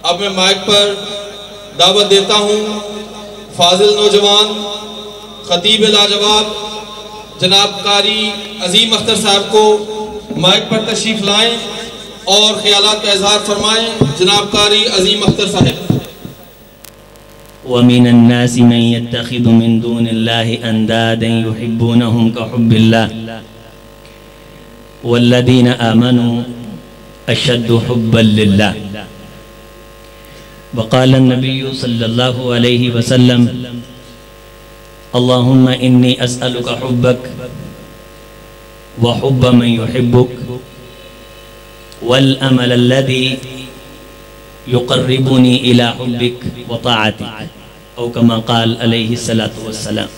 अब मैं माइक पर दावत देता हूँ फाजिल नौजवान खतीब लाजवाब जनाब कारी अजीम अख्तर साहब को माइक पर तशरीफ लाएं और ख्यालात का इजहार फरमाएं। जनाब कारी अजीम अख्तर साहब। वमिनन्नासि मन यत्तखिदु मिन दूनिल्लाहि अंदादन युहिब्बूनहुम कहुब्बिल्लाह वल्लज़ीना आमनू अशद्दु हुब्बन लिल्लाह। वक़ाल नबिय्यु सल्लल्लाहु अलैहि वसल्लम अल्लाहुम्मा इन्नी अस्अलुका हुब्बक व हुब्ब मन युहिब्बुक वल अमल अल्लज़ी युक़र्रिबुनी इला हुब्बिक व ताअतिक औ कमा क़ाल अलैहि सलातु वस्सलाम।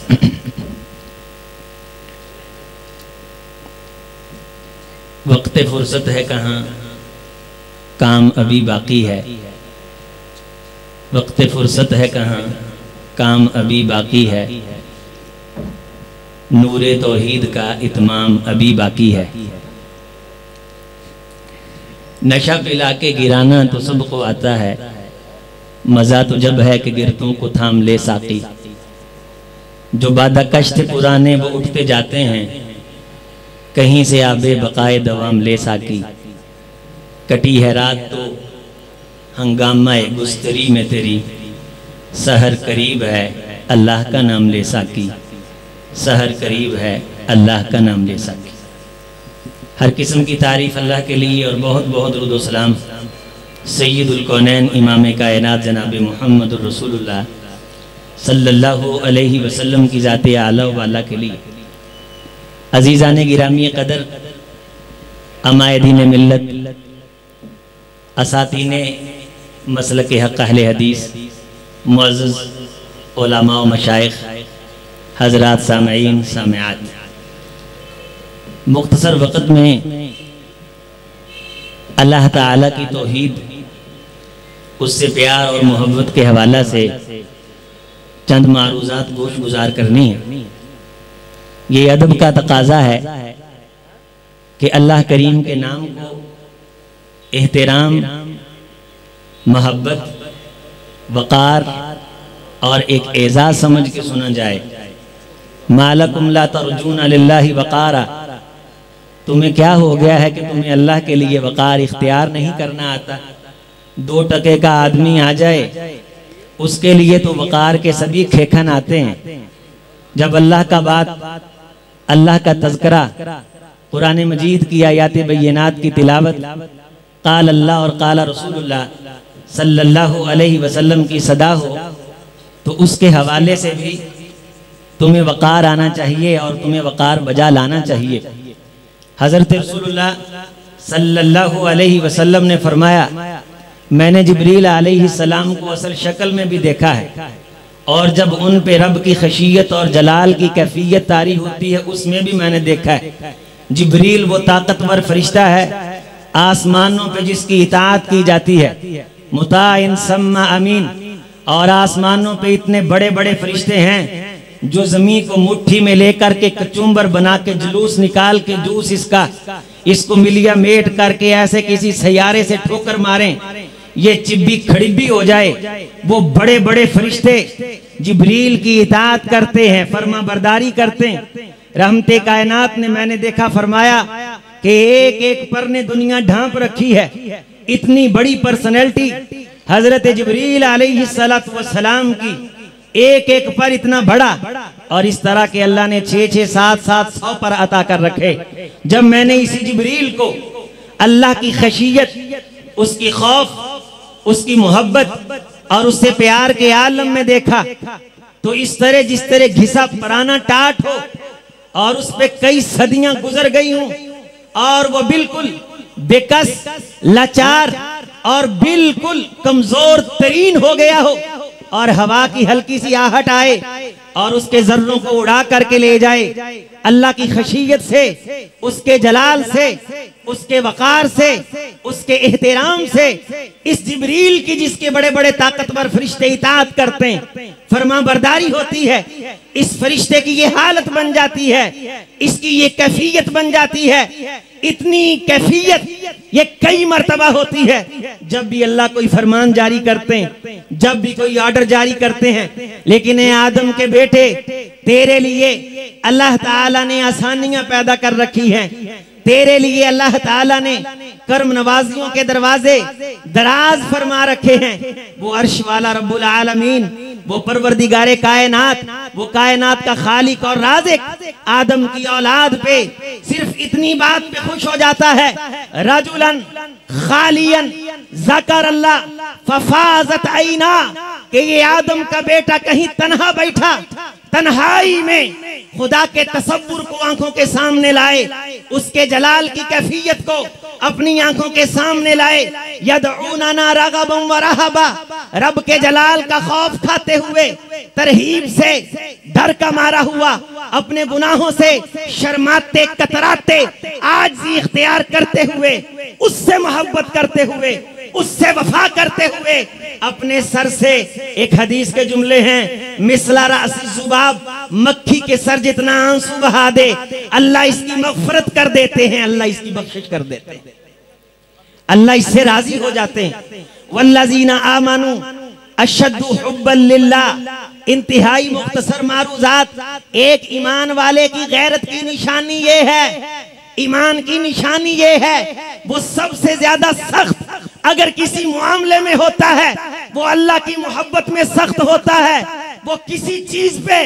वक्त फुर्सत है कहाँ, काम अभी बाकी है। वक्त फुर्सत है कहाँ, काम अभी बाकी है। नूरे तौहीद का इत्माम अभी बाकी है। नशा पिला के गिराना तो सबको आता है, मज़ा तो जब है कि गिरतों को थाम ले साकी। जो बादा कश्त पुराने वो उठते जाते हैं, कहीं से आबे बकाए दवाम ले साकी। कटी है रात तो हंगामा गुस्तरी में तेरी, सहर करीब है अल्लाह का नाम ले साकी। सहर करीब है अल्लाह का नाम ले साकी। हर किस्म की तारीफ़ अल्लाह के लिए और बहुत बहुत दुरूद व सलाम सय्यदुल कौनैन इमाम कायनात जनाब मुहम्मदुर रसूलुल्लाह सल्लल्लाहु अलैहि वसल्लम की ज़ाते आला वाला के लिए। अज़ीज़ाने गिरामी कदर, अमायदीन मिल्लत, असातीने मसलक हक़ अहले हदीस, मुअज़्ज़ज़ उलमा व मशाइख़, हज़रात सामईन सामिआत, मुख्तसर वक़्त में अल्लाह ताला की तौहीद, उससे प्यार और मोहब्बत के हवाला से चंद मारूज़ात गोश गुजार करनी है। ये अदब का तकाज़ा है कि अल्लाह करीम के नाम को एहतराम, मोहब्बत, वक़ार और एक एजाज़ समझ के सुना जाए। मालकुम ला तर्जूना लिल्लाहि वक़ारा, तुम्हें क्या हो गया है कि तुम्हें अल्लाह के लिए वक़ार इख्तियार नहीं करना आता। 2 टके का आदमी आ जाए उसके लिए तो वक़ार के सभी खेखन आते हैं। जब अल्लाह का बात, अल्लाह का तज़किरा, कुरान मजीद की आयात बय्यिनात की तिलावत, क़ाल अल्लाह और क़ाल रसूलुल्लाह सल्लल्लाहु अलैहि वसल्लम की सदा हो तो उसके हवाले से भी तुम्हें वक़ार आना चाहिए और तुम्हें वक़ार बजा लाना चाहिए। हज़रत रसूलुल्लाह सल्लल्लाहु अलैहि वसल्लम ने फरमाया, मैंने जिब्रील अलैहिस्सलाम को असल शक्ल में भी देखा है और जब उन पे रब की खशियत और जलाल की कैफियत तारी होती है उसमें भी मैंने देखा है। जिब्रील वो ताकतवर फरिश्ता है आसमानों पे जिसकी इताअत की जाती है, मुताइन सम्मा अमीन। और आसमानों पे इतने बड़े बड़े फरिश्ते हैं जो ज़मीन को मुट्ठी में लेकर के कचुम्बर बना के जुलूस निकाल के जूस इसको मिलिया मेट करके ऐसे किसी सैयारे से ठोकर मारें ये चिब्बी खड़िब्बी हो जाए। वो बड़े बड़े फरिश्ते जिब्रील की इताअत करते हैं, फर्मा बरदारी करते हैं। रहमते कायनात ने मैंने देखा, फरमाया कि एक एक पर ने दुनिया ढांप रखी है। इतनी बड़ी पर्सनैलिटी हजरत जिब्रील अलैहिस्सलातु वस्सलाम की, एक एक पर इतना बड़ा, और इस तरह के अल्लाह ने 6-6, 7-7 100 पर अता कर रखे। जब मैंने इसी जिब्रील को अल्लाह की खशियत, उसकी खौफ, उसकी मोहब्बत और उससे प्यार के आलम में देखा तो इस तरह जिस तरह घिसा पराना टाट हो और उस पे कई सदियां गुजर गई हूं और वो बिल्कुल बेकस, लाचार और बिल्कुल कमजोर तरीन हो गया हो और हवा की हल्की सी आहट आए और उसके जर्रों को उड़ा करके ले जाए। अल्लाह की खशियत से, उसके जलाल से उसके वकार से, उसके एहतराम से, इस जिब्रील की जिसके बड़े बड़े ताकतवर फरिश्ते इताअत करते हैं, फरमा बरदारी होती है, इस फरिश्ते की ये हालत बन जाती है, इसकी ये कैफियत बन जाती है। इतनी कैफियत ये कई मर्तबा होती है जब भी अल्लाह कोई फरमान जारी करते हैं, जब भी कोई ऑर्डर जारी करते हैं। लेकिन ए आदम के बेटे, तेरे लिए अल्लाह ताला ने आसानियां पैदा कर रखी हैं, तेरे लिए अल्लाह ताला ने कर्म नवाजियों के दरवाजे दराज फरमा रखे हैं। वो अर्श वाला रब्बुल आलमीन, वो परवरदिगारे कायनात, वो कायनात का खालिक और राज़िक आदम की औलाद पे सिर्फ इतनी बात पे खुश हो जाता है, रजुलन खालियन ज़कर अल्लाह फफाज़त ऐना, कि ये आदम का बेटा कहीं तन्हा बैठा, तन्हाई में खुदा के तसव्वुर को आंखों के सामने लाए, उसके जलाल की कैफियत को अपनी आंखों के सामने लाए। यदऊना रगबन व रहबा, रब के जलाल का खौफ खाते हुए, तरहीब से, डर का मारा हुआ, अपने गुनाहों से शर्माते कतराते, आजिज़ी इख्तियार करते हुए, उससे मोहब्बत करते हुए, उससे वफा करते हुए, अपने सर से, एक हदीस के जुमले हैं, मिसला रासी जुबाब, मक्खी के सर जितना आंसू बहा दे, अल्लाह इसकी मग़फ़िरत कर देते हैं, अल्लाह इसकी बख्शिश कर देते हैं, अल्लाह इससे राजी हो जाते हैं। वल्लज़ीना आमनू अशद्दु हुब्बन लिल्लाह, इंतहाई मुख्तसर मारूज़ात। एक ईमान वाले की गैरत की निशानी ये है, ईमान की निशानी ये है, वो सबसे ज्यादा सख्त अगर किसी मामले में होता है, वो अल्लाह की मोहब्बत में सख्त होता है। वो किसी चीज पे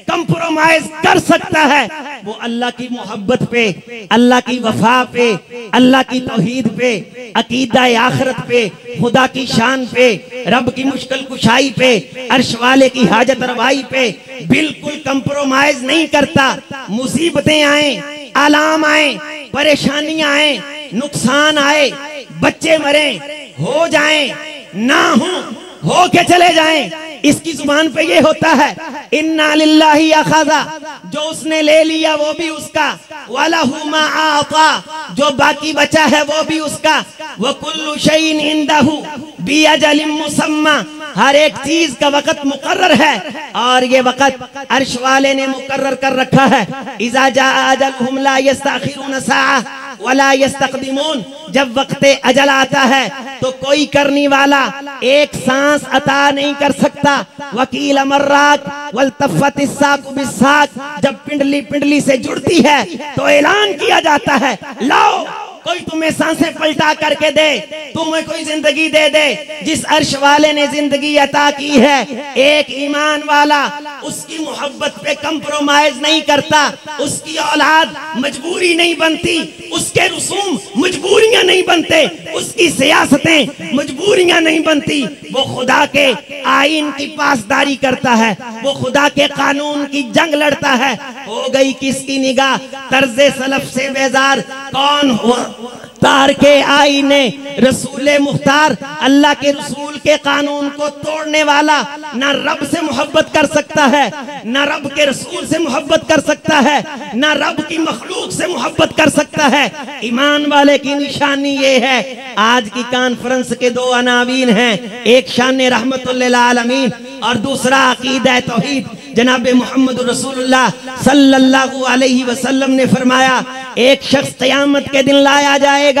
कंप्रोमाइज कर सकता है, वो अल्लाह की मोहब्बत पे, अल्लाह की वफा पे, अल्लाह की तौहीद पे, अकीदा आखिरत पे, खुदा की शान पे, रब की मुश्किल कुशाई पे, अर्श वाले की हाजत रवाई पे बिल्कुल कंप्रोमाइज नहीं करता। मुसीबतें आए, आलाम आए, परेशानियां आए, नुकसान आए, बच्चे मरे, हो जाएं, ना हो के चले जाएं, इसकी जुबान पे ये होता है, इन्ना लिल्लाहि अखज़ा, जो उसने ले लिया वो भी उसका, वलहु मा आता, जो बाकी बचा है वो भी उसका, व कुल्लु शैइन इंदहु बिअजलिन मुसम्मा, हर एक चीज का वक़्त मुकर्रर है और ये वक़्त अर्श वाले ने मुकर्रर कर रखा है। इज़ा जाअ अजलहुम ला यस्तअखिरून साअ वला यस्तक़दिमून, जब वक्त अजल आता है तो कोई करने वाला एक सांस अता नहीं कर सकता। वकील मर्राक वल्तफ़तिस साक़ु बिस्साक़, जब पिंडली पिंडली से जुड़ती है तो ऐलान किया जाता है, लाओ कोई तुम्हें सांसें पलटा करके दे, तुम्हें कोई जिंदगी दे दे। जिस अर्श वाले ने जिंदगी अता की है, एक ईमान वाला उसकी मोहब्बत पे कंप्रोमाइज नहीं करता, उसकी औलाद मजबूरी नहीं बनती, उसके रसूम मजबूरियां नहीं बनते, उसकी सियासतें मजबूरियां नहीं बनती। वो खुदा के आईन की पासदारी करता है, वो खुदा के कानून की जंग लड़ता है। हो गई किसकी निगाह तर्ज़े सलफ से बेजार, कौन हुआ तार के आईने रसूले मुख्तार, अल्लाह के रसूल के कानून को तोड़ने वाला ना रब से मोहब्बत कर सकता है, ना रब के रसूल से मोहब्बत कर सकता है, ना रब की मखलूक से मोहब्बत कर सकता है। ईमान वाले की निशानी ये है। आज की कॉन्फ्रेंस के दो अनावीन हैं, एक शान रहमतुल लिल आलमीन और दूसरा अकीदा तौहीद। जनाब मोहम्मद रसूलुल्लाह सल्लल्लाहु अलैहि वसल्लम ने फरमाया, एक शख्स क़यामत के दिन लाया जाएगा।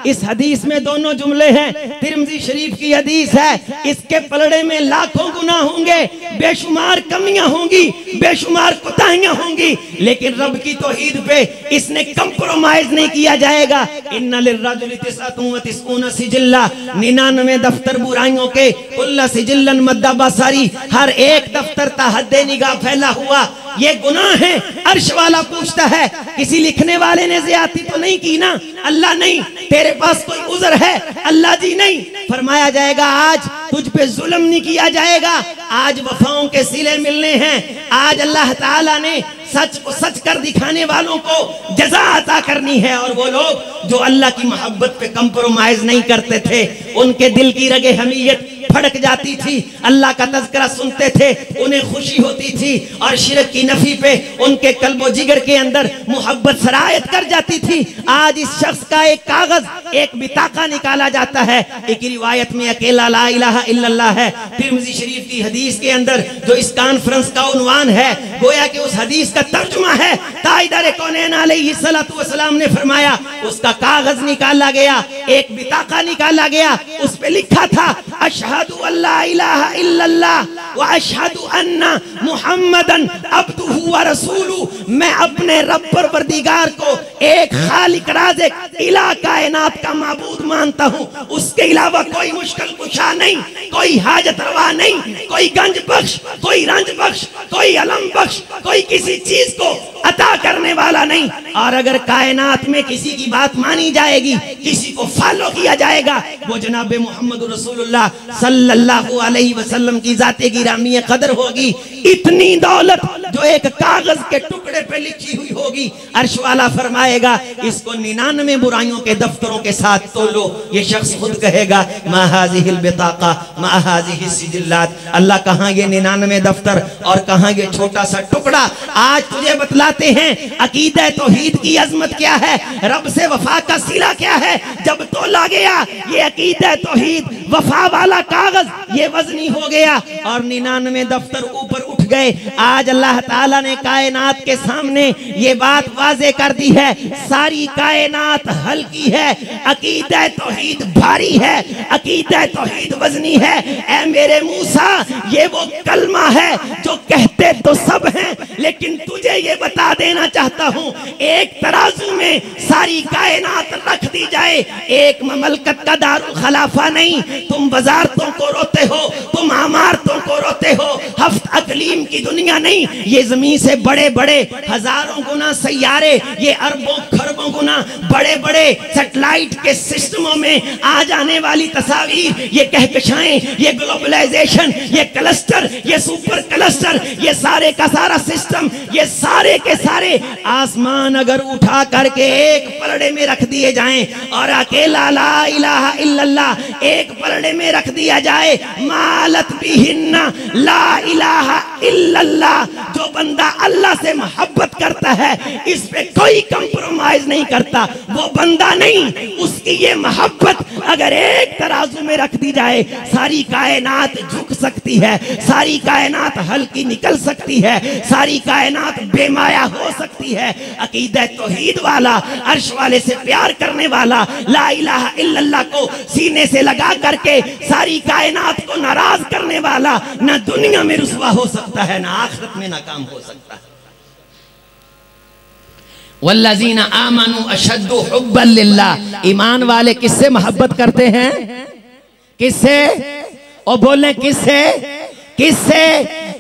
इस हदीस में दोनों जुमले हैं, तिरमिज़ी शरीफ की हदीस है। इसके पलड़े में लाखों गुनाह होंगे, बेशुमार कमियां होंगी, बेशुमार कोताहियां होंगी, लेकिन रब की तौहीद पे इसने कंप्रोमाइज नहीं किया जाएगा। इन्ना लिर्रजुलि तिस्अतुन व तिस्ऊना सिजिल्ला, 99 दफ्तर बुराइयों के, कुल्ला सिजिल्लन मद्दा बसारी, हर एक दफ्तर तहद्दे निगाह फैला हुआ। ये गुनाह है। अर्श वाला पूछता है, किसी लिखने वाले ने ज़्यादती तो नहीं की ना? अल्लाह नहीं। तेरे पास कोई उज़र है? अल्लाह जी नहीं। फरमाया जाएगा, आज तुझ पे जुल्म नहीं किया जाएगा, आज वफाओं के सिले मिलने हैं, आज अल्लाह ताला ने सच को सच कर दिखाने वालों को जज़ा अता करनी है। और वो लोग जो अल्लाह की मोहब्बत पे कंप्रोमाइज नहीं करते थे, उनके दिल की रगे हमीयत भड़क जाती थी, अल्लाह का तज़किरा सुनते थे, उन्हें खुशी होती थी और शिरक की नफी पे उनके कल्बो जिगर के अंदर मोहब्बत सरायत कर जाती थी। आज इस शख्स का एक कागज, एक बिताका निकाला जाता है। एक रिवायत में अकेला ला इलाहा इल्लल्लाह है। तिर्मिज़ी शरीफ की हदीस के अंदर जो इस कॉन्फ्रेंस का उन्वान है, गोया कि उस हदीस का तर्जुमा है। ताइदार कौनैन अलैहिस्सलातु वस्सलाम ने फरमाया, उसका कागज निकाला गया, एक बिताका निकाला गया, उस पे लिखा था अशहदु अल्ला इलाहा इल्लल्लाह व अशहदु अन्ना मुहम्मदन अब्दुहु व रसूलुहु। मैं अपने रब परवरदिगार को एक खालिक राज़िक इला कायनात का माबूद मानता हूँ, उसके अलावा कोई मुश्किल कुशा नहीं, कोई हाजत रवा नहीं, कोई गंज बख्श, कोई रंज बख्श, कोई अलम बख्श, कोई किसी चीज को अता करने वाला नहीं। और अगर कायनात में किसी की बात मानी जाएगी, किसी को फॉलो किया जाएगा, वो जनाब मोहम्मद रसूलुल्लाह सल्लल्लाहु अलैहि वसल्लम की जाते गिरामी कदर होगी। इतनी दौलत जो एक कागज के टुकड़े पे लिखी हुई होगी, अर्श वाला फरमाएगा इसको 99 बुराइयों के दफ्तरों के साथ तोलो। ये शख्स खुद कहेगा मा हाज़िहिल बिताका मा हाज़िहिस सिजिल्लात। अल्लाह कहाँ ये 99 दफ्तर और कहाँ ये छोटा सा टुकड़ा। आज तुझे बतलाते हैं अकीदा तौहीद की अजमत क्या है, रब से वफा का सिला क्या है। जब तोला गया ये अकीदा तौहीद, वफा वाला कागज ये वजनी हो गया और 99 दफ्तर ऊपर उठ गए। आज अल्लाह ताला ने कायनात के सामने ये बात वाज़े कर दी है, सारी कायनात हल्की है, अकीदा तौहीद भारी है, अकीदा तौहीद वजनी है। ऐ मेरे मूसा, ये वो कलमा है जो कहते तो सब हैं, लेकिन तुझे ये बता देना चाहता हूँ, एक तराजू में सारी कायनात रख दी जाए, एक ममलकत का दारुल खलाफा नहीं। तुम वजारतों को रोते हो, तुम अमारतों को रोते हो, हफ्त अकलीम की दुनिया नहीं। ये जमीन से बड़े बड़े हजारों गुना सैयारे, ये अरबों खरबों गुना बड़े बड़े सैटेलाइट के सिस्टमों में आ जाने वाली तस्वीर, ये कहकशाएं, ये ग्लोबलाइजेशन, ये क्लस्टर, ये सुपर क्लस्टर, ये सारे का सारा सिस्टम, ये सारे के सारे आसमान अगर उठा करके एक पलड़े में रख दिए जाएं और अकेला ला इलाहा इल्लल्लाह एक पलड़े में रख दिया जाए, मालत बिहिन्ना ला इलाहा इल्लल्लाह। जो बंदा अल्लाह से मोहब्बत करता है, इस पे कोई कंप्रोमाइज नहीं करता, वो बंदा नहीं। उसकी ये मोहब्बत अगर एक तराजू में रख दी जाए, सारी कायनात झुक सकती है, सारी कायनात हल्की निकल सकती है, सारी कायनात बेमाया हो सकती है। अकीदा तौहीद वाला, अर्श वाले से प्यार करने वाला, ला इलाहा इल्लल्लाह को सीने से लगा करके सारी कायनात को नाराज करने वाला, ना दुनिया में रुसवा हो सकता है, ना आखिरत में नाकाम हो सकता है। वल्लज़ीना आमनू अशद्दु हुब्बन लिल्लाह। ईमान वाले किससे मोहब्बत करते हैं? किससे? और बोले किससे? किससे?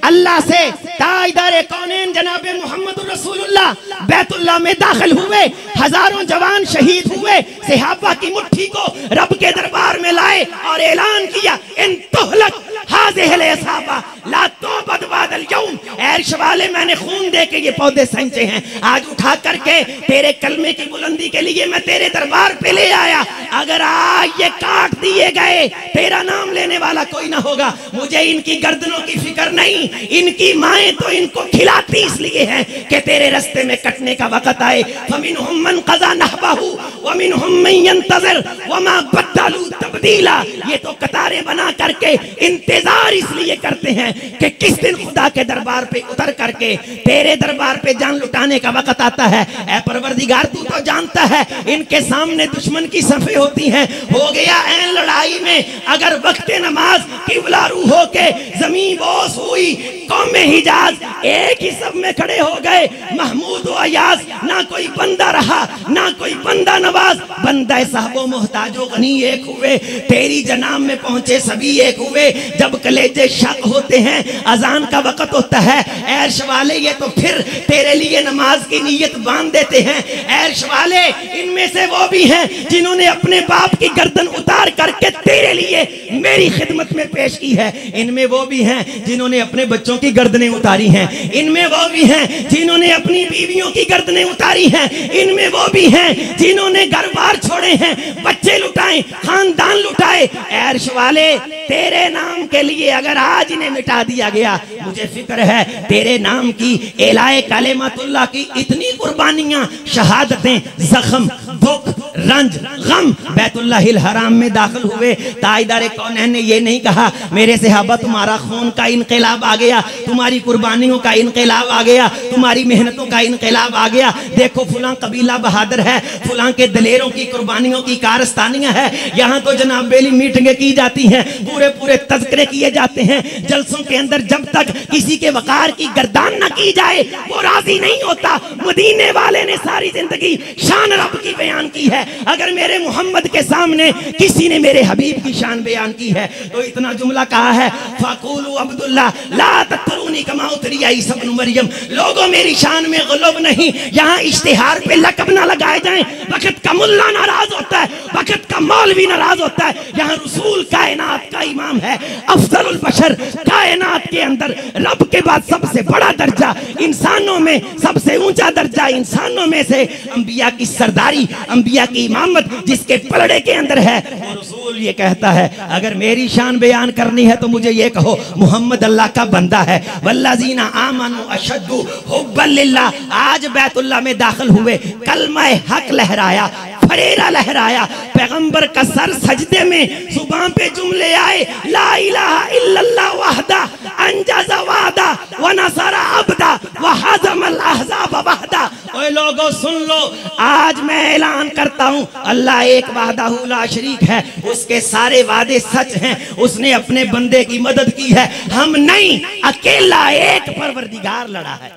अल्लाह से। ताइदार कौनैन जनाब मोहम्मद रसूलुल्लाह बैतुल्लाह में दाखिल हुए, हजारों जवान शहीद हुए, सहाबा की मुट्ठी को रब के दरबार में लाए और ऐलान किया इन तुहलक हाज़िहिल असहाबा ला तौबत बादल यौम। अर्श वाले, मैंने खून दे के ये पौधे सेंचे हैं, आज उठा करके तेरे कलमे की बुलंदी के लिए मैं तेरे दरबार पे ले आया। अगर आज ये काट दिए गए, तेरा नाम लेने वाला कोई ना होगा। मुझे इनकी गर्दनों की फिक्र नहीं, इनकी माएं तो इनको खिलाती इसलिए हैं कि तेरे रास्ते में कटने का वक्त आए। फमिनहुम मन क़ज़ा नहबहु व मिनहुम मन यंतज़िर व मा बद्दलू तब्दीला। ये तो कतारें बना करके इंतजार इसलिए करते हैं कि किस दिन खुदा के दरबार पे उतर करके तेरे दरबार पे जान लुटाने का वक्त आता है। ऐ परवरदिगार, तू तो जानता है इनके सामने दुश्मन की सफ़े होती हैं। हो गया ऐन लड़ाई में अगर वक्त नमाज किबला रू हो के जमीन बोस हुई, कौम हिजाज एक ही सब में खड़े हो गए। महमूद व अयाज, ना कोई बंदा रहा ना कोई बंदा नवाज, बंदा साहबो मोहताजो गनी एक हुए, तेरी जनाब में पहुंचे सभी एक हुए। जब कलेजे शक होते हैं, अजान का वक्त होता है, अर्श वाले ये तो फिर तेरे लिए नमाज की नीयत बांध देते हैं। अर्श वाले, इनमें से वो भी हैं जिन्होंने अपने बाप की गर्दन उतार करके तेरे लिए मेरी खिदमत में पेश की है। इनमें वो भी हैं जिन्होंने अपने बच्चों की गर्दनें उतारी हैं। इनमें वो भी हैं जिन्होंने अपनी बीवियों की गर्दनें उतारी हैं। इनमें वो भी हैं जिन्होंने घर बार छोड़े हैं, बच्चे लुटाए, खानदान लुटाए। अर्श वाले, तेरे नाम के लिए अगर आज इन्हें मिटा दिया गया, मुझे फिक्र है तेरे नाम की एलाए कलेमतुल्लाह की इतनी कुर्बानियां, शहादतें, जख्म, दुख, रंज, गम बैतुल्लाहिल हराम में दाखिल हुए। ताइदारे कौनैन ने ये नहीं कहा मेरे सहाबा तुम्हारा खून का इनकलाब आ गया, तुम्हारी कुर्बानियों का इनकलाब आ गया, तुम्हारी मेहनतों का इनकलाब आ गया, देखो फुलां कबीला बहादुर है, फुलां के दलेरों की कुर्बानियों की कारस्तानियां है। यहाँ तो जनाब बेली मीटिंगें की जाती हैं, पूरे पूरे तज़किरे किए जाते हैं जलसों के अंदर। जब तक किसी के वकार की गर्दान न की जाए वो राजी नहीं होता। मदीने वाले ने सारी जिंदगी शान रब की बयान की है। अगर मेरे मोहम्मद के सामने किसी ने मेरे हबीब की शान बयान की है तो इतना जुमला कहा है, फ़क़ूलू अब्दुल्लाह ला तत्तरूनी कमा उतरिया ईसा इब्न मरियम, लोगों मेरी शान में गुलब नहीं। यहाँ इश्तिहार पे लक़ब ना लगाए जाएं। वक़्त का मुल्ला नाराज होता है, वक़्त का मौलवी नाराज होता है। यहाँ रसूल कायनात का इमाम है, अफ़ज़लुल बशर, कायनात के अंदर रब के बाद सबसे बड़ा दर्जा, इंसानों में सबसे ऊंचा दर्जा, इंसानों में से अंबिया की सरदारी, अंबिया की इमामत जिसके पलड़े के अंदर है, वो रसूल ये कहता है अगर मेरी शान बयान करनी है तो मुझे ये कहो मोहम्मद अल्लाह का बंदा है। वल्लज़ीना आमनू अशद्दु हुब्बन लिल्लाह। आज बैतुल्लाह में दाखिल हुए, कलमा हक लहराया, फरेरा लहराया, पैगंबर का सर सजदे में, जुबान पे जुमले आए, ला इलाहा इल्लल्लाह वहदा अंजज़ वादा व नसरा अब्दा व हज़मल अहज़ाब वहदा। ओए लोगों सुन लो, आज मैं ऐलान करता हूँ अल्लाह एक वाहदाहु ला शरीक है, उसके सारे वादे सच हैं, उसने अपने बंदे की मदद की है। हम नहीं, अकेला एक परवरदिगार लड़ा है,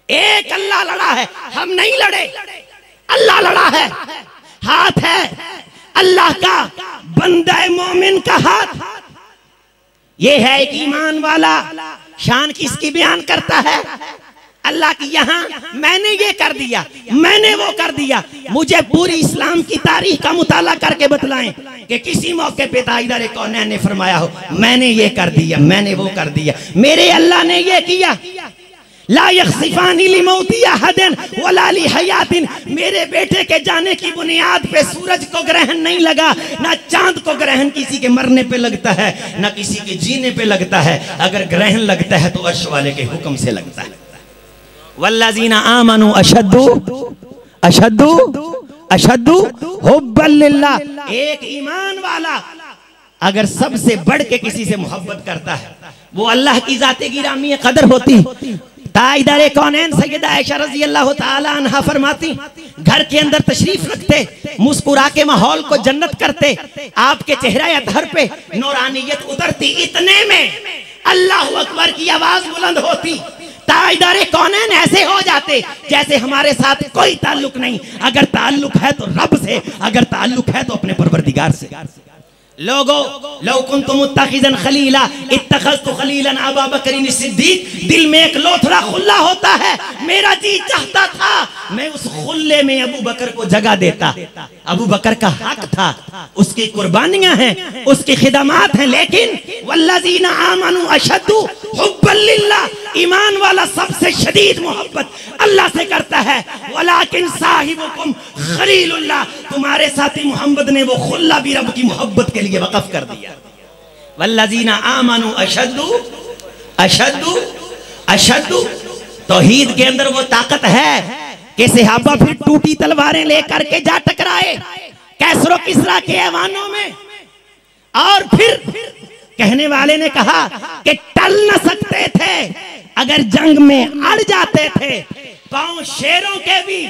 एक अल्लाह लड़ा है, हम नहीं लड़े, अल्लाह लड़ा है। हाथ है अल्लाह का, बंदा मोमिन का हाथ। ये है एक ईमान वाला। शान किसकी बयान करता है? अल्लाह की। यहाँ मैंने ये कर दिया, मैंने वो कर दिया। मुझे पूरी इस्लाम की तारीख का मुताला करके बतलाएं कि किसी मौके पे ताइदार कौनैन ने फरमाया हो मैंने ये कर दिया, मैंने वो कर दिया, मेरे अल्लाह ने ये किया। ला यख्सिफानी लिमौती अहदिन वला लिहयातिन। मेरे बेटे के जाने की बुनियाद पे सूरज को ग्रहण नहीं लगा, ना चांद को ग्रहण किसी के मरने पे लगता है, ना किसी के जीने पे लगता है। अगर ग्रहण लगता है तो अर्श वाले के हुक्म से लगता है। वल्लज़ीना आमनू अशद्दु अशद्दु अशद्दु हुब्बन लिल्लाह। एक ईमान वाला अगर सबसे बढ़ के किसी से मोहब्बत करता है वो अल्लाह की ज़ाते गिरामी कदर होती। ताइदारे कौनैन सैयदा आयशा रज़ी अल्लाह ताला अन्हा फरमाती, घर के अंदर तशरीफ रखते, मुस्कुरा के माहौल को जन्नत करते, आपके चेहरा या धर पे नूरानियत उतरती, इतने में अल्लाहु अकबर की आवाज बुलंद होती। ताइदारे कौनैन ऐसे हो जाते जैसे हमारे साथ कोई ताल्लुक नहीं। अगर ताल्लुक है तो रब से, अगर ताल्लुक है तो अपने परवरदिगार से। लोगों लौ कुन्तु मुत्तखिज़न खलीला इत्तखज़तु खलीलन अबा बकरिन सिद्दीक। दिल में एक लोथड़ा खुला होता है, मेरा जी चाहता था मैं उस खुले में अबू बकर को जगह देता। अबू बकर का हक था, उसकी कुर्बानियां हैं, उसकी खिदमात हैं, लेकिन वल्लज़ीना आमनू अशद्दु हुब्बन लिल्लाह। ईमान वाला सबसे शदीद मोहब्बत अल्लाह से करता है। वलाकिन साहिबुकुम खलीलुल्लाह। तुम्हारे साथी मोहम्मद ने वो खुला भी रब की मोहब्बत के लिए वक़फ़ कर दिया। वल्लज़ीना आमनू अशद्दु अशद्दु अशद्दु। तौहीद के अंदर वो ताकत है कि सहाबा फिर टूटी तलवारें लेकर के जा टकराए कैसरो किसरा के ऐवानों में, और फिर कहने वाले ने कहा कि टल न सकते थे, अगर जंग में अड़ जाते थे, पांव शेरों के भी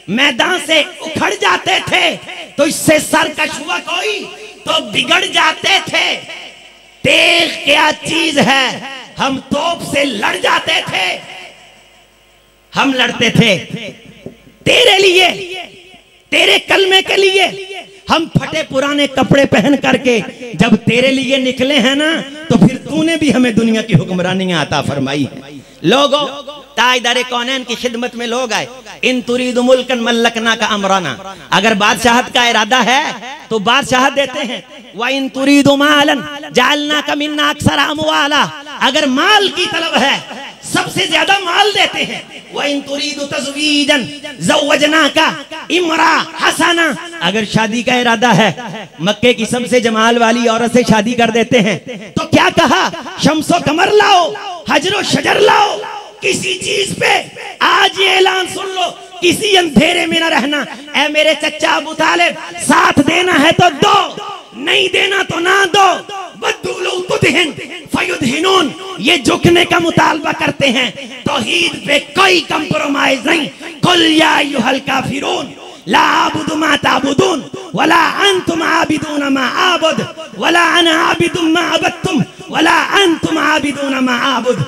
मैदान से उखड़ जाते थे, तो इससे सरकश हुआ कोई तो बिगड़ जाते थे। तेग क्या चीज है, हम तोप से लड़ जाते थे, हम लड़ते थे तेरे लिए, तेरे कलमे के लिए। हम फटे पुराने कपड़े पहन करके जब तेरे लिए निकले हैं ना, तो फिर तूने भी हमें दुनिया की हुक्मरानियां अता फरमाई है। लोगों ताइदारे कौनैन की खिदमत में लोग आए, इन तुरीदु मुल्कन मल्लकना का अमराना। अगर बादशाहत का इरादा है तो बादशाहत देते हैं। व इन तुरीदु मालन जालना का मिन्ना अक्सर अमवाला। अगर माल की तलब है, सबसे ज्यादा माल देते हैं। व इन तुरीदु तज़वीजन ज़व्वजनाका इमरा हसना, अगर शादी का इरादा है मक्के की सबसे जमाल वाली औरत से शादी कर देते हैं। तो क्या कहा, शम्सो कमर लाओ, हजरो शजर लाओ, किसी चीज पे आज ये ऐलान सुन लो, किसी अंधेरे में न रहना। ऐ मेरे चचा अबू तालिब, साथ देना है तो दो, नहीं देना तो ना दो। फयुदहिनून, ये झुकने का मुतालबा करते हैं, तौहीद पे कोई कंप्रोमाइज नहीं। कुल या अय्युहल काफिरून ला अअबुदु मा ताबुदून वला अंतुम आबिदून मा आबुद वला अना आबिदुम मा अबदतुम वला अंतुम आबिदून मा आबुद।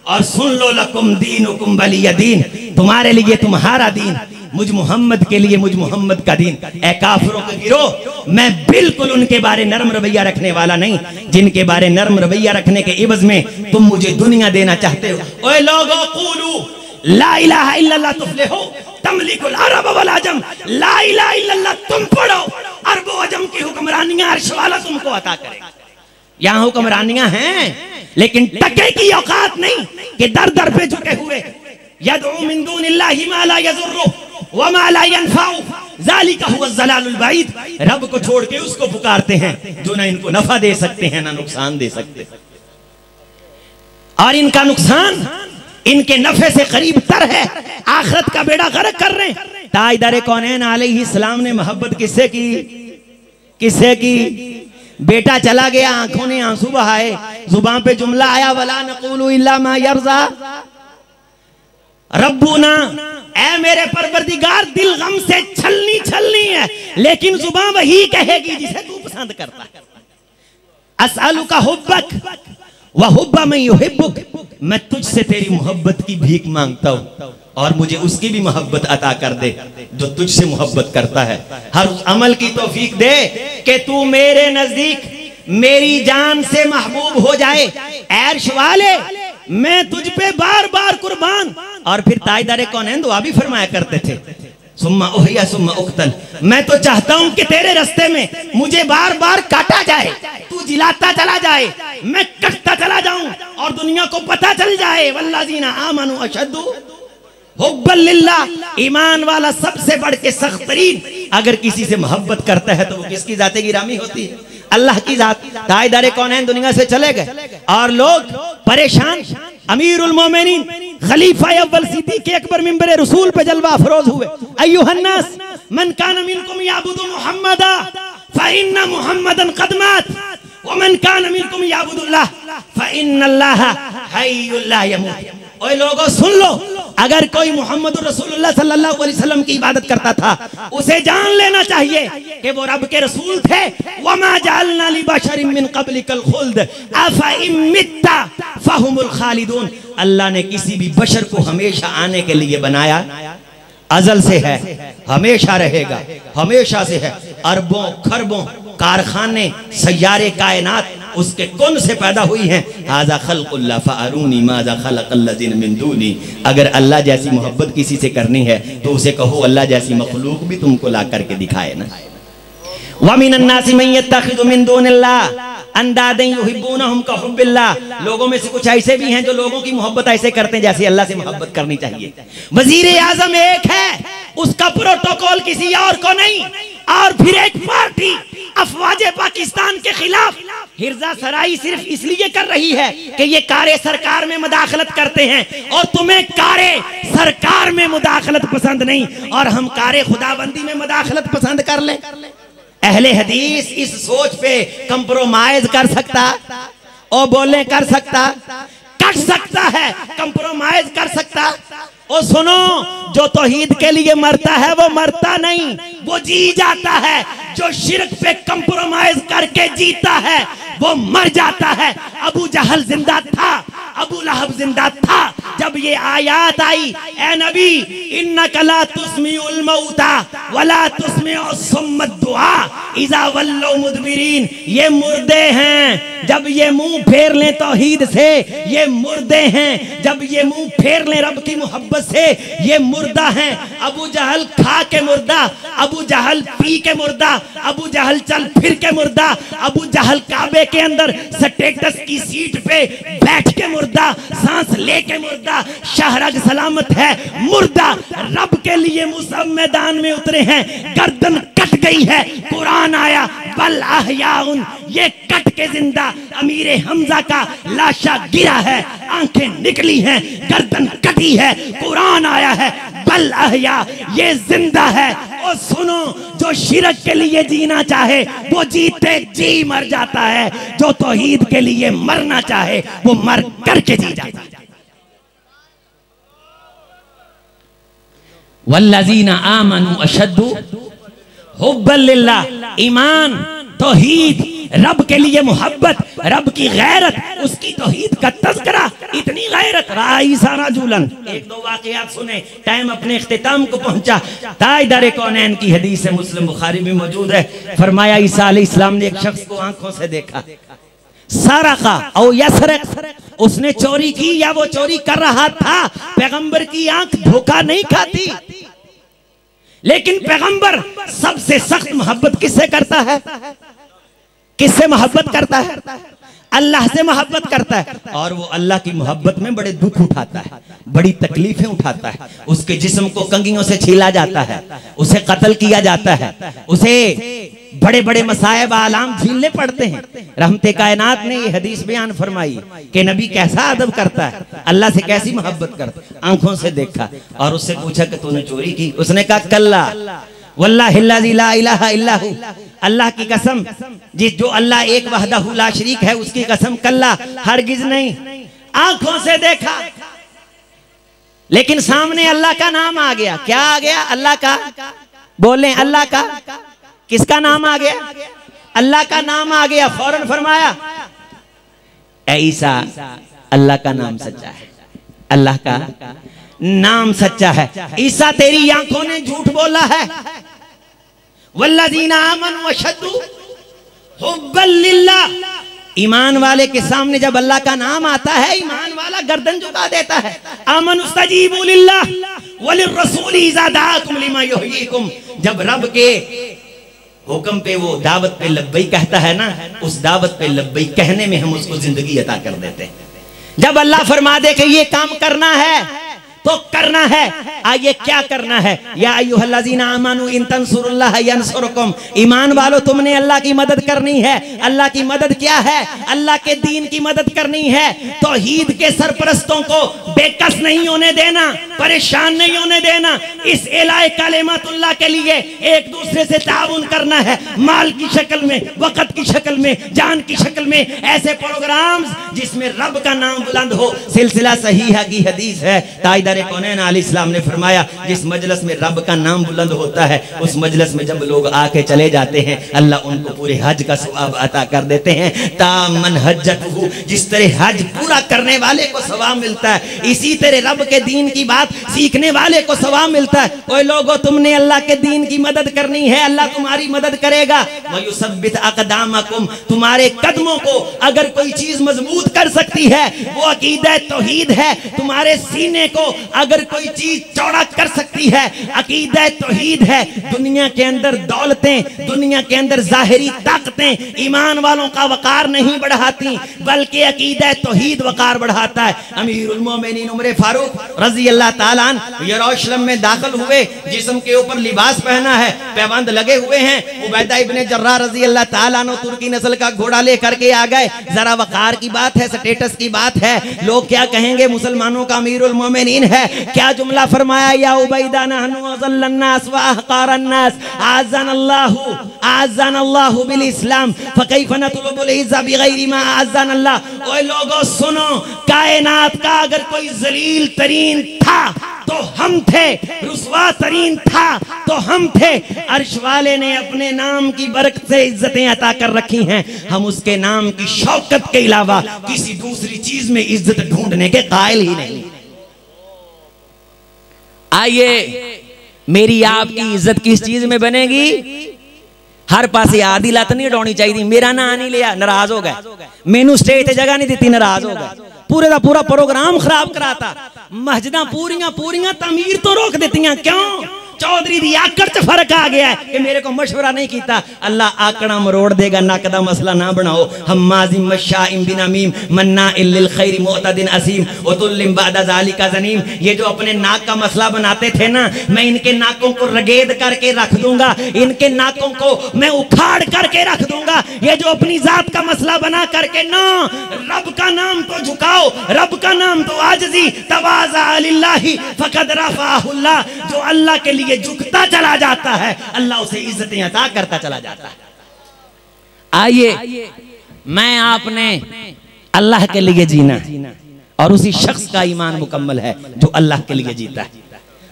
और सुन लो, लकुम दीनुकुम वलिय दीन, तुम्हारे लिए तुम्हारा दीन, मुझ मोहम्मद के लिए मुझ मोहम्मद का दीन। ए काफिरों के गिरोह, मैं बिल्कुल उनके बारे नरम रवैया रखने वाला नहीं जिनके बारे नरम रवैया रखने के इवज में तुम मुझे दुनिया देना चाहते हो। ओए लोगो, क़ूलू ला इलाहा इल्लल्लाह तुफ्लिहू तमलिकुल अरब वल अजम। ला इलाहा इल्लल्लाह तुम पढ़ो, अरब व अजम की हुक्मरानियां अर्श वाला तुमको अता करेगा। यहाँ हुक्मरानियां हैं, लेकिन टके की औकात नहीं कि दर दर पे झुके हुए यदउ मिन दूनिल्लाहि मा ला यज़ुर्रु व मा ला यनफउ ज़ालिका हुवा ज़लालुल बईद। रब को छोड़ के उसको पुकारते हैं जो ना इनको नफा दे सकते हैं ना नुकसान दे सकते, और इनका नुकसान इनके नफे से करीब तर है, आखिरत का बेड़ा गर्क कर रहे हैं। ताजदार कौनैन अलैहिस्सलाम ने मोहब्बत किससे की? किससे की? बेटा चला गया, आंखों ने आंसू बहाए, जुबान पे जुमला आया, वला नक़ूलु इल्ला मा यर्ज़ा रब्बुना। ऐ मेरे परवरदिगार, दिल गम से छलनी है, लेकिन जुबान वही कहेगी जिसे तू पसंद करता है। अस्अलुका हुब्बक व हुब्ब मन युहिब्बुक, मैं तुझसे तेरी मोहब्बत की भीख मांगता हूँ और मुझे उसकी भी मोहब्बत अता कर दे जो तुझसे मोहब्बत करता है। हर उस अमल की तौफीक दे कि तू मेरे नजदीक मेरी जान से महबूब हो जाए। ऐश वाले, मैं तुझ पे बार बार कुर्बान। और फिर ताजदार कौनैन दुआ भी फरमाया करते थे, सुम्मा उहिया सुम्मा उक्तल, मैं तो चाहता हूं कि तेरे रास्ते में मुझे बार बार काटा जाए, तू जिलाता चला जाए, मैं कटता चला जाऊं और दुनिया को पता चल जाए। वल्लाज़ीना आमनु अशद्दु हुब्बन लिल्लाह, ईमान वाला सबसे बढ़ के सख्त तरीन अगर किसी से मोहब्बत करता है तो वो किसकी जाते गिरामी होती है? अल्लाह की जात। ताजदार कौनैन दुनिया से चले गए और लोग परेशान। अमीरुल मोमिनीन खलीफा अव्वल सिद्दीक़ अकबर मिंबर रसूल पे जलवा अफरोज हुए। अय्युहन्नास मन कान मिनकुम याबुदु मुहम्मदा फइन्ना मुहम्मदन क़द मात व मन कान मिनकुम याबुदुल्लाह फइन्नल्लाह हय्युल ला यमूत। ओए लोगों, सुन लो, अगर कोई मोहम्मद रसूलुल्लाह सल्लल्लाहु अलैहि वसल्लम की इबादत करता था, उसे जान लेना चाहिए कि वो रब के रसूल थे। वमा जअलना लिबशरिन मिन क़ब्लिकल खुल्द अफ़ा इन मित्ता फ़हुमुल खालिदून। अल्लाह ने किसी भी बशर को हमेशा आने के लिए बनाया, अजल से है, हमेशा रहेगा, हमेशा से है। अरबों खरबों कारखाने सैयारे कायनात उसके कौन से पैदा हुई हैं। हाज़ा खल्क़ुल्लाह फ़अरूनी माज़ा खलक़ल्लज़ीना मिन दूनी। अगर अल्लाह जैसी मोहब्बत किसी से करनी है तो उसे कहो अल्लाह जैसी मखलूक भी तुमको ला करके दिखाए ना। व मिनन नासि मन यत्तखिज़ु मिन दूनिल्लाह अंदादन युहिब्बूनहुम का हुब्बिल्लाह। लोगों में से कुछ ऐसे भी हैं जो लोगों की मोहब्बत ऐसे करते हैं जैसे अल्लाह से मोहब्बत करनी चाहिए। वजीर आजम एक है, उसका प्रोटोकॉल किसी और को नहीं। और फिर एक पार्टी अफवाजे पाकिस्तान के खिलाफ हिर्जा सराई सिर्फ इसलिए कर रही है कि ये कारे सरकार में मुदाखलत करते हैं, और तुम्हें कारे सरकार में मुदाखलत पसंद नहीं और हम कारे खुदाबंदी में मुदाखलत पसंद कर ले। अहले हदीस इस सोच पे कंप्रोमाइज कर सकता और बोले कर सकता, कट सकता है, कंप्रोमाइज कर सकता। और सुनो, जो तौहीद के लिए मरता है वो मरता नहीं, वो जी जाता है। जो शिर्क पे कंप्रोमाइज करके जीता है वो मर जाता है। अबू जहल जिंदा था, अबू लहब जिंदा था जब ये आयत आई, ए नबी इन्नका ला तुस्मिउल मौता वला तुस्मिउ सुम्मद दुआ इज़ा वल्लौ मुदबिरीन। ये मुर्दे हैं जब ये मुंह फेर लें तौहीद से, ये मुर्दे हैं जब ये मुंह फेर लें रब की मोहब्बत से, ये मुर्दा हैं। अबू जहल खा के मुर्दा, अबू जहल पी के मुर्दा, अबू जहल चल फिर के मुर्दा, अबू जहल काबे के अंदर स्टेटस की सीट पे बैठ के मुर्दा, सांस लेके मुर्दा, शहरग सलामत है मुर्दा। रब के लिए मुसब मैदान में उतरे हैं, गर्दन कट गई है, कुरान आया बल अहयाउन, ये कट के जिंदा। अमीर हमजा का लाशा गिरा है, आंखें निकली हैं, गर्दन कटी है, कुरान आया है बल अहया, ये जिंदा है। और सुनो, जो शिरक के लिए जीना चाहे वो जीते जी मर जाता है, जो तौहीद के लिए मरना चाहे वो मर करके जी जाता है। वल्लज़ीना आमनू अशद्दु हुब्बन लिल्लाह, ईमान, तौहीद, रब के लिए मोहब्बत, रब की गैरत, उसकी तौहीद का तज़किरा, इतनी गैरत। राई सारा जुलन। एक दो वाक़यात सुने, टाइम अपने इख्तिताम को पहुंचा। ताजदार कौनैन की हदीस है, मुस्लिम बुखारी में मौजूद है। फरमाया ईसा अलैहिस्सलाम ने एक शख्स को आंखों से देखा, सरका और यसरक, उसने चोरी की या वो चोरी कर रहा था। पैगंबर की आंख धोखा नहीं खाती, लेकिन पैगंबर सबसे सख्त मोहब्बत किससे करता है? किससे मोहब्बत करता है? अल्लाह से मोहब्बत करता है। और वो अल्लाह की मोहब्बत में बड़े दुख उठाता है, बड़ी तकलीफें उठाता है। उसके जिस्म को कंगियों से छीला जाता है, उसे कत्ल किया जाता है, उसे बड़े बड़े मसायब आलाम झेलने पड़ते हैं। रहमते कायनात ने ये हदीस बयान फरमाई कि नबी कैसा अदब करता है, अल्लाह से कैसी मोहब्बत करता है। आंखों से देखा और उससे पूछा कि तूने चोरी की? उसने कहा कल्ला वल्लाहि ला इलाहा इल्लाहु, अल्लाह की कसम, जिस जो अल्लाह एक वहदहु ला शरीक है उसकी कसम, कल्ला हरगिज नहीं। आंखों से देखा, लेकिन सामने अल्लाह का नाम आ गया। क्या आ गया? अल्लाह का। बोले अल्लाह का। किसका नाम आ गया? अल्लाह का नाम आ गया। फौरन फरमाया ऐ ईसा, अल्लाह का नाम सच्चा है, अल्लाह का नाम सच्चा है। ईसा तेरी आंखों ने झूठ बोला है। वल्लज़ीना आमनू अशद्दु हुब्बन लिल्लाह, ईमान वाले के सामने जब अल्लाह का नाम आता है, ईमान वाला गर्दन झुका देता है। आमनुस्तजीबू लिल्लाह वलिर्रसूली इज़ा दाअकुम लिमा युहयीकुम, जब रब के हुक्म पे वो दावत पे लब्बई कहता है ना, उस दावत पे लब्बई कहने में हम उसको जिंदगी अता कर देते हैं। जब अल्लाह फरमा दे कि ये काम करना है तो करना है। आइए क्या करना है? या अय्युहल्लज़ीना आमनू इन तंसुरुल्लाह यंसुरकुम, ईमान वालों तुमने अल्लाह की मदद करनी है। अल्लाह की मदद क्या है? अल्लाह के दीन की मदद करनी है। तौहीद के सरपरस्तों को बेकस नहीं होने देना, परेशान नहीं होने देना। इस इलाए कलिमतुल्लाह के लिए एक दूसरे से ताउन करना है, माल की शक्ल में, वक़्त की शक्ल में, जान की शक्ल में। ऐसे प्रोग्राम्स जिसमें रब का नाम बुलंद हो। सिलसिला सहीहा की हदीस है, ताजदार कौनैन अलैहिस्सलाम ने फरमाया जिस मजलिस में रब का नाम बुलंद होता है, उस मजलिस में जब लोग आके चले जाते हैं, अल्लाह उनको पूरे हज का सवाब अता कर देते हैं। तामन हज्जतहु, जिस तरह हज पूरा करने वाले को सवाब मिलता है, इसी तरह रब के दीन की बात सीखने वाले को सवाब मिलता है। ओए लोगों, तुमने अल्लाह के दीन की मदद करनी है, अल्लाह तुम्हारी मदद करेगा। वयुसब्बित अक़दामकुम, तुम्हारे कदमों को अगर कोई चीज मजबूत कर सकती है वो अकीदा तौहीद है। तुम्हारे सीने को अगर कोई चीज चौड़ा कर सकती है, अकीदा तौहीद है। दुनिया के अंदर दौलतें, दुनिया के अंदर जाहिरी ताकतें ईमान वालों का वकार नहीं बढ़ाती, बल्कि अकीदा तौहीद वकार बढ़ाता है। अमीरुल मोमिनीन उमर फारूक रजी अल्लाह ताला अन्हु यरूशलेम में दाखिल हुए, जिस्म के ऊपर लिबास पहना है, पैबंद लगे हुए हैं। उबैदा इब्ने जर्राह रजी अल्लाह ताला अन्हु तुर्की नस्ल का घोड़ा लेकर के आ गए। जरा वकार की बात है, स्टेटस की बात है। लोग क्या कहेंगे? मुसलमानों का अमीरुल मोमिनीन है। क्या जुमला फरमाया? या उबैदा नहनु अज़ल्लन्नास व अहक़ारन्नास आज़्ज़नल्लाहु बिल इस्लाम फकैफ़ नतलुबुल इज़्ज़ा बिग़ैरि मा आज़्ज़नल्लाह। ओए लोगों सुनो, कायनात का अगर कोई जलील तरीन था तो हम थे, रुस्वा तरीन था तो हम थे। अर्श वाले ने अपने नाम की बरकत से इज्जतें अता कर रखी हैं। हम उसके नाम की शौकत के अलावा किसी दूसरी चीज में इज्जत ढूंढने के कायल ही नहीं। आइए मेरी आपकी इज्जत किस चीज में बनेगी? हर पासे आदि लत नहीं उड़ानी चाहिए। मेरा ना नहीं लिया, नाराज हो गए। मैनू स्टेज ते जगह नहीं दी, नाराज हो गए। पूरे का पूरा प्रोग्राम खराब कराता। मस्जिदां पूरियां पूरियां तमीर तो रोक देतियां। क्यों? चौधरी दी आकड़ च फर्क आ गया है कि मेरे को मशवरा नहीं किया। अल्लाह आकड़ा मरोड़ देगा, नक दा मसला ना बनाओ। हम्माजिम मशाइम बिनमीम मन्ना इल्लिल खैर मुअतदिन असीम वतुल्लिम बादा ज़ालिका ज़नीम। ये जो अपने नाक का मसला बनाते थे ना, मैं इनके नाकों को रगेद करके रख दूंगा, इनके नाकों को मैं उखाड़ करके रख दूंगा। ये जो अपनी जात का मसला बना करके ना, रब का नाम तो झुकाओ, रब का नाम तो आजजी तवाज़ा लिल्लाहि फ़क़द रफ़अहुल्लाह। जो अल्लाह के लिए ये झुकता चला जाता है, अल्लाह उसे इज्जतें अता करता चला जाता है। आइए, मैं आपने अल्लाह के लिए जीना, और उसी शख्स का ईमान मुकम्मल है जो अल्लाह के लिए जीता है,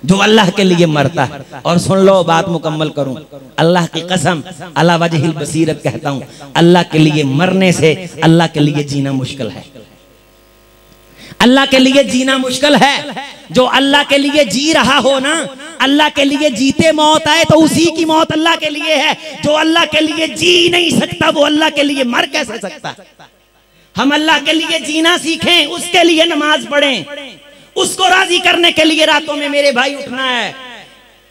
जो अल्लाह के लिए मरता है। और सुन लो, बात मुकम्मल करूं, अल्लाह की कसम अला वजहिल बसीरत कहता हूं, अल्लाह के लिए मरने से अल्लाह के लिए जीना मुश्किल है। अल्लाह के लिए जीना मुश्किल है। जो अल्लाह के लिए जी रहा हो ना, अल्लाह के लिए जीते मौत आए तो उसी की मौत अल्लाह के लिए है। जो अल्लाह के लिए जी नहीं सकता वो अल्लाह के लिए मर कैसे सकता? हम अल्लाह के लिए जीना सीखें, उसके लिए नमाज पढ़ें, उसको राजी करने के लिए रातों में मेरे भाई उठना है।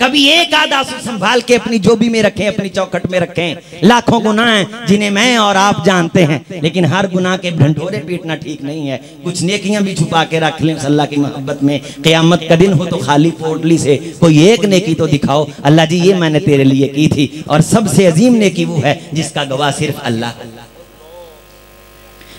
कभी एक आध आंसू संभाल के अपनी जोबी में रखें, अपनी चौखट में रखें। लाखों गुनाह हैं जिन्हें मैं और आप जानते हैं, लेकिन हर गुनाह के ढंढोरे पीटना ठीक नहीं है। कुछ नेकियां भी छुपा के रख लें अल्लाह की मोहब्बत में। क़यामत का दिन हो तो खाली पोटली से कोई एक नेकी तो दिखाओ, अल्लाह जी ये मैंने तेरे लिए की थी। और सबसे अजीम नेकी वो है जिसका गवाह सिर्फ अल्लाह,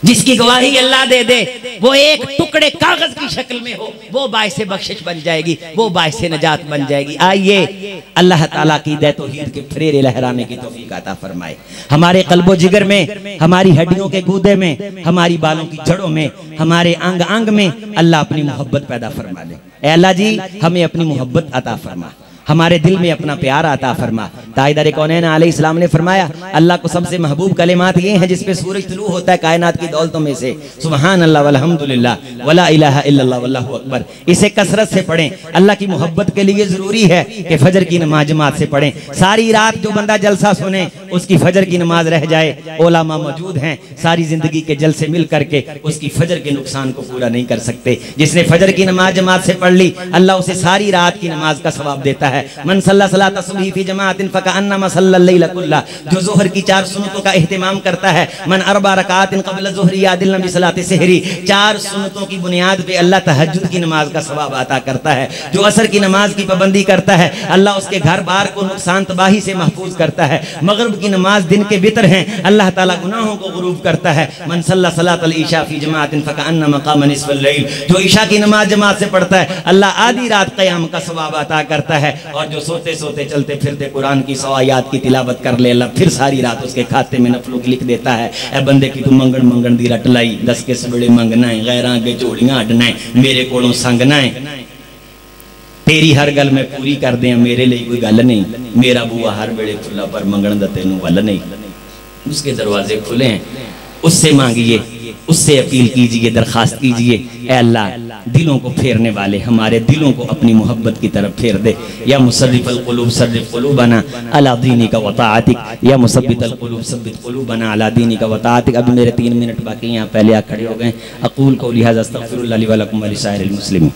जिसकी गवाही अल्लाह दे दे। वो एक टुकड़े कागज की शक्ल में हो, वो बाइसे बख्शिश बन जाएगी, वो बाइसे नजात बन जाएगी। आइए, अल्लाह ताला की दे तौहीद के फरेरे लहराने की तौफीक अता फरमाए। हमारे कल्बो जिगर में, हमारी हड्डियों के गूदे में, हमारी बालों की जड़ों में, हमारे अंग अंग में अल्लाह अपनी मोहब्बत पैदा फरमा ले। ऐ अल्लाह जी, हमें अपनी मोहब्बत अता फरमा, हमारे दिल में अपना प्यार अता फरमा। ताइदर कौनैन अलैहिस्सलाम ने फरमाया, अल्लाह को सबसे महबूब कलिमात ये हैं जिसपे सूरज तुलू होता है कायनात की दौलतों में से। सुबहान अल्लाह वल्हम्दुलिल्लाह वला इलाहा इल्लल्लाह वल्लाहु अकबर। इसे कसरत से पढ़ें। अल्लाह की मोहब्बत के लिए जरूरी है कि फजर की नमाज जमात से पढ़ें। सारी रात जो बंदा जलसा सुने उसकी फजर की नमाज रह जाए। उलमा मौजूद हैं, सारी जिंदगी के जलसे मिल करके उसकी फजर के नुकसान को पूरा नहीं कर सकते। जिसने फजर की नमाज जमात से पढ़ ली, अल्लाह उसे सारी रात की नमाज का सवाब देता है। मन सल्ला सलात सुबही फी जमातिन फकअन्नमा सल्लल लैल कुल्ला। जो जोहर की 4 सुन्नतों का एहतिमाम करता है, मन अरबा रकातिन क़ब्ल ज़ुहरी यादिल नबी सलात सहरी। 4 सुन्नतों की बुनियाद पे अल्लाह तहज्जुद की नमाज का सवाब अता करता है। जो असर की नमाज की पाबंदी करता है, अल्लाह उसके घर बार को नुकसान तबाही से महफूज करता है। मगरिब की नमाज दिन के वितर हैं, अल्लाह ताला गुनाहों को गुरूब करता है। मन सल्ला सलातल ईशा फी जमातिन फकअन्नमा क़ाम निस्फ़ल लैल। जो ईशा की नमाज जमात से पढ़ता है, अल्लाह आधी रात क़याम का सवाब अता करता है। और जो सोते सोते चलते फिरते कुरान की 100 आयत की तिलावत कर ले, अल्लाह फिर सारी रात उसके खाते में नफलों की लिख देता है। ए बंदे की तू मंगण मंगण दी रट लाई, 10 के सबड़े मंगना है, गैरां के झोलियां अडना है, मेरे कोलों संगना है। तेरी हर गल मैं पूरी कर दिया, मेरे लिए कोई गल नहीं। मेरा बुआ हर वेले खुला पर मंगण दा तैनूं वल नहीं। उसके दरवाजे खुले हैं, उससे मांगिए, उससे अपील कीजिए, दरखास्त कीजिए। ऐ अल्लाह, दिलों को फेरने वाले हमारे दिलों को अपनी मोहब्बत की तरफ फेर दे। या मुसर्रिफल कुलूब सर्रिफ कुलूबना अला दीनिका व ताअतिक, या मुसब्बितल कुलूब सब्बित कुलूबना अला दीनिका व ताअतिक। अभी मेरे 3 मिनट बाकी हैं, यहाँ पहले आप खड़े हो गए। अक़ूल क़ौली हाज़ा अस्तग़फ़िरुल्लाह ली व लकुम व लिसाइरिल मुस्लिमीन।